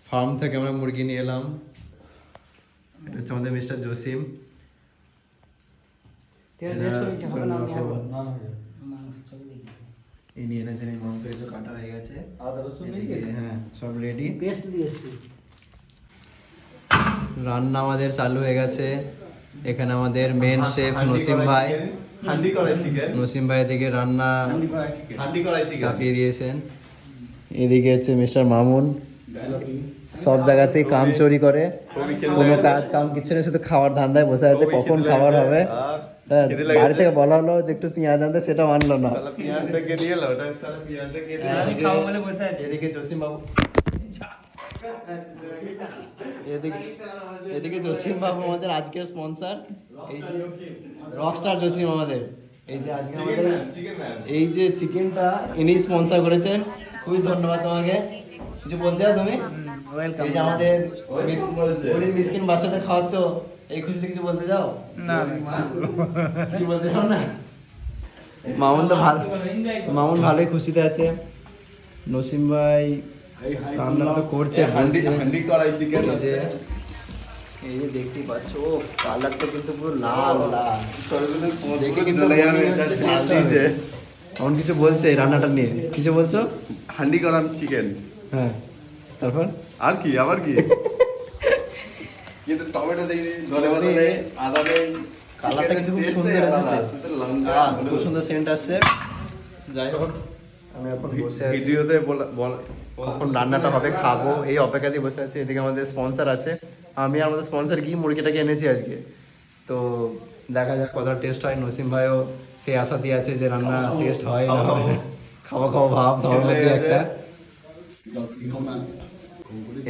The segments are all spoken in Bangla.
ফার্ম থেকে আমরা মুরগি নিয়ে এলাম। এটা হচ্ছে আমাদের মিস্টার জসিম। এই নিয়ে এনেছেন এই মাংস, এই তো কাটা হয়ে গেছে। হ্যাঁ, সব রেডি। রান্না আমাদের চালু হয়ে গেছে। এখানে আমাদের মেন শেফ নসিম ভাই। নসিম ভাই এদিকে রান্না চাপিয়ে দিয়েছেন। এদিকে হচ্ছে মিস্টার মামুন, সব জায়গাতেই কাম চুরি করে, কোনো কাজ কাম কিছু নেই, শুধু খাওয়ার ধান্দায় বসে আছে। কখন খাবার হবে, বাড়ি থেকে বলা হলো যে একটু পেঁয়াজ আনতে, সেটা মানলো না। এদিকে জসিম বাবু, এদিকে জসিম বাবু আমাদের আজকের স্পন্সর, এই যে রকস্টার জসিম আমাদের। এই যে আজকে আমাদের এই যে চিকেনটা ইনি স্পন্সর করেছেন, খুবই ধন্যবাদ তোমাকে। কিছু বলতে চাও তুমি? এই যে আমাদের গরিব মিসকিন বাচ্চাদের খাওয়াচ্ছ, এই খুশিতে কিছু বলতে চাও? না, কি বলতে চাও না? মামুন তো ভালো, মামুন ভালোই খুশিতে আছে। নসিম ভাই রান্না তো করছে, এই যে দেখতেই পাচ্ছ, কালারটা কিন্তু পুরো লাল লাল, দেখে কিন্তু এমন কিছু বলছে রান্নাটা নিয়ে। কিছু বলছো? হান্ডি করাম চিকেন। হ্যাঁ, তারপর আর কি, আবার কি? কিন্তু টমেটো দেইনি, ধনেপাতা দেই, আদা দেই। কালারটা কিন্তু খুব সুন্দর এসেছে, খুব সুন্দর সেন্ট আসছে। যাই হোক, আমি এখন বসে আছি, ভিডিওতে কখন রান্নাটা হবে খাবো এই অপেক্ষাতেই বসে আছি। এদিকে আমাদের স্পন্সর আছে, আমি আর আমাদের স্পন্সর কি মুরগিটাকে এনেছি আজকে। তো দেখা যাক কতটা টেস্ট হয়। নসিম ভাইও সেই আশা দিয়ে আছে যে রান্না টেস্ট হয় না হয়, খাওয়া খাওয়া ভাব সবার মধ্যে একটা।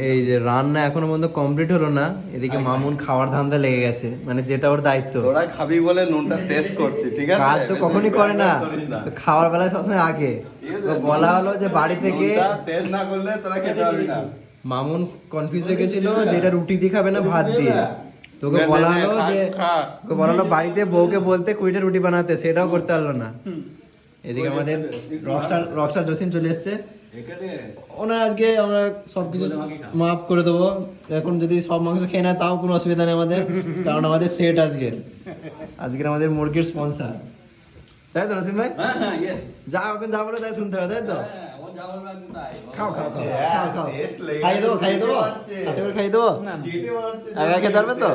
এই যে রান্না এখনো পর্যন্ত কমপ্লিট হলো না, এদিকে মামুন খাওয়ার ধান্দা লেগে গেছে, মানে যেটা ওর দায়িত্ব। তোরা খাবি বলে নুনটা টেস্ট করছি, ঠিক আছে? কাজ তো কখনই করে না, খাওয়ার বেলায় সবসময় আগে। তো বলা হলো যে বাড়ি থেকে টেস্ট না করলে তোরা খেতে পারবি না। মামুন কনফিউজ হয়ে গেছিল যে এটা রুটি দিয়ে খাবে না ভাত দিয়ে। তোকে বলা হলো যে, তোকে বলা হলো বাড়িতে বউকে বলতে কুড়িটা রুটি বানাতে, সেটাও করতে পারলো না। এদিকে আমাদের রকস্টার জসিম চলে এসছে। ওনার আজকে আমরা সবকিছু মাফ করে দেবো। এখন যদি সব মাংস খেয়ে নেয় তাও কোনো অসুবিধা নেই আমাদের, কারণ আমাদের সেট আজকের আমাদের মুরগির স্পন্সর, তাই তো নসিম ভাই? যা ওখানে যা বলে তাই শুনতে হবে, তাই তো? খাও খাও খাও খাও খাও, খাইয়ে দেবো খাইয়ে দেবো, হাতে করে খাইয়ে দেবো। একা খেতে পারবে তো?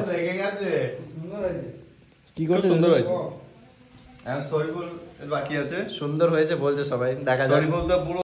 কি করছে? সুন্দর হয়েছে। বাকি আছে, সুন্দর হয়েছে বলছে সবাই, দেখা যাক।